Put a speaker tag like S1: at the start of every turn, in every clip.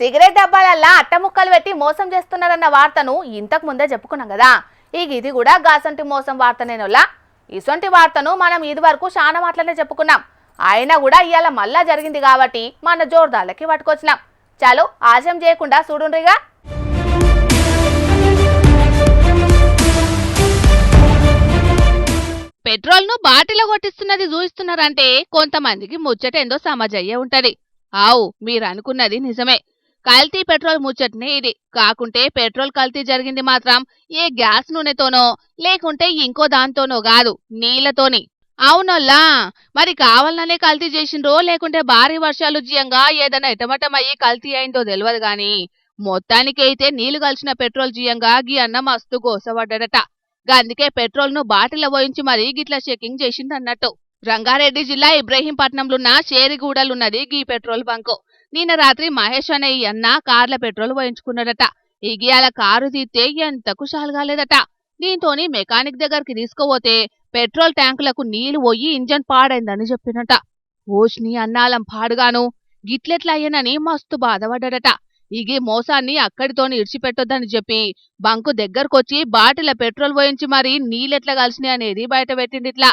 S1: Cigarette డబ్బాలల్లా అట్టముక్కలు పెట్టి మోసం చేస్తున్నారన్న వార్తను ఇంతకు ముందే చెప్పుకున్నాం కదా. ఇది కూడా గాసంటి మోసం వార్తనేనోలా. ఇసొంటి వార్తను మనం ఇదివరకు చాలా మాటలనే చెప్పుకున్నాం. అయినా కూడా ఇవాళ మళ్ళా జరిగింది కాబట్టి మన జోర్దార్లకి పట్టుకొచ్చినాం. చాలు ఆశం చేయకుండా చూడుండ్రిగా.
S2: పెట్రోల్ ను బాటిలో కొట్టిస్తున్నది చూయిస్తున్నారంటే కొంతమందికి ముచ్చటేందో సమజయ్యే ఉంటది. ఆవు మీరు అనుకున్నది నిజమే. కల్తీ పెట్రోల్ ముచ్చటనే ఇది. కాకుంటే పెట్రోల్ కల్తీ జరిగింది మాత్రం ఏ గ్యాస్ నూనెతోనో లేకుంటే ఇంకో దాంతోనో కాదు, నీళ్లతోని. అవునోల్లా, మరి కావాలనే కల్తీ చేసిండ్రో లేకుంటే భారీ వర్షాలు జియంగా ఏదైనా ఎటమటమయ్యి కల్తీ అయిందో తెలియదు గాని మొత్తానికైతే నీళ్లు కలిసిన పెట్రోల్ జియంగా గీ అన్న మస్తు గోసపడ్డడట. అందుకే పెట్రోల్ ను బాటిల్లో పోయించి మరీ గిట్లా చెకింగ్ చేసిందన్నట్టు. రంగారెడ్డి జిల్లా ఇబ్రహీంపట్నంలున్న షేరిగూడలున్నది గీ పెట్రోల్ బంకు. నిన్న రాత్రి మహేష్ అనే ఈ అన్న కార్ల పెట్రోల్ పోయించుకున్నాడట. ఇగియాల కారు తీస్తే ఎంతకు షాల్గాలేదట. దీంతోని మెకానిక్ దగ్గరికి తీసుకుపోతే పెట్రోల్ ట్యాంకులకు నీళ్లు పోయి ఇంజన్ పాడైందని చెప్పినట. ఓష్ని అన్నాలం పాడుగాను, గిట్లెట్లా అయ్యనని మస్తు బాధపడ్డాడట. ఇగి మోసాన్ని అక్కడితోని ఇడిచిపెట్టొద్దని చెప్పి బంకు దగ్గరకొచ్చి బాటిల పెట్రోల్ పోయించి మరీ నీళ్ళెట్లా కలిసినాయి అనేది బయట పెట్టిండిట్లా.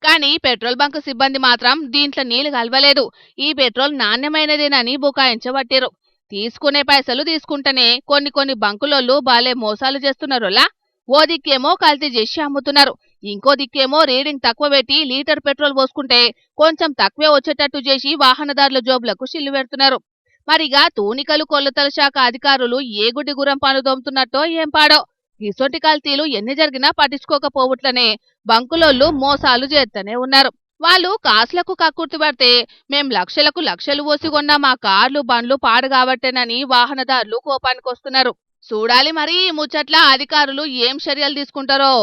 S2: కానీ పెట్రోల్ బంక్ సిబ్బంది మాత్రం దీంట్లో నీళ్లు కలవలేదు, ఈ పెట్రోల్ నాణ్యమైనదేనని బుకాయించబట్టిరు. తీసుకునే పైసలు తీసుకుంటేనే కొన్ని బంకులోళ్ళు బాలే మోసాలు చేస్తున్నారులా. ఓ దిక్కేమో కల్తీ చేసి అమ్ముతున్నారు, ఇంకో దిక్కేమో రీడింగ్ తక్కువ పెట్టి లీటర్ పెట్రోల్ పోసుకుంటే కొంచెం తక్కువే వచ్చేటట్టు చేసి వాహనదారుల జోబులకు చిల్లు పెడుతున్నారు. మరిగా తూనికలు కొల్లతల శాఖ అధికారులు ఏ గుడ్డి గురం పను దోముతున్నట్టో ఏం పాడో. ఇసొంటి కల్తీలు ఎన్ని జరిగినా పట్టించుకోకపోవట్లనే బంకులోళ్ళు మోసాలు చేస్తూనే ఉన్నారు. వాళ్ళు కాసులకు కక్కుర్తి పడితే మేం లక్షలకు లక్షలు పోసి కొన్న మా కార్లు బండ్లు పాడు కాబట్టేనని వాహనదారులు కోపానికి వస్తున్నారు. చూడాలి మరి ఈ ముచ్చట్ల అధికారులు ఏం చర్యలు తీసుకుంటారో.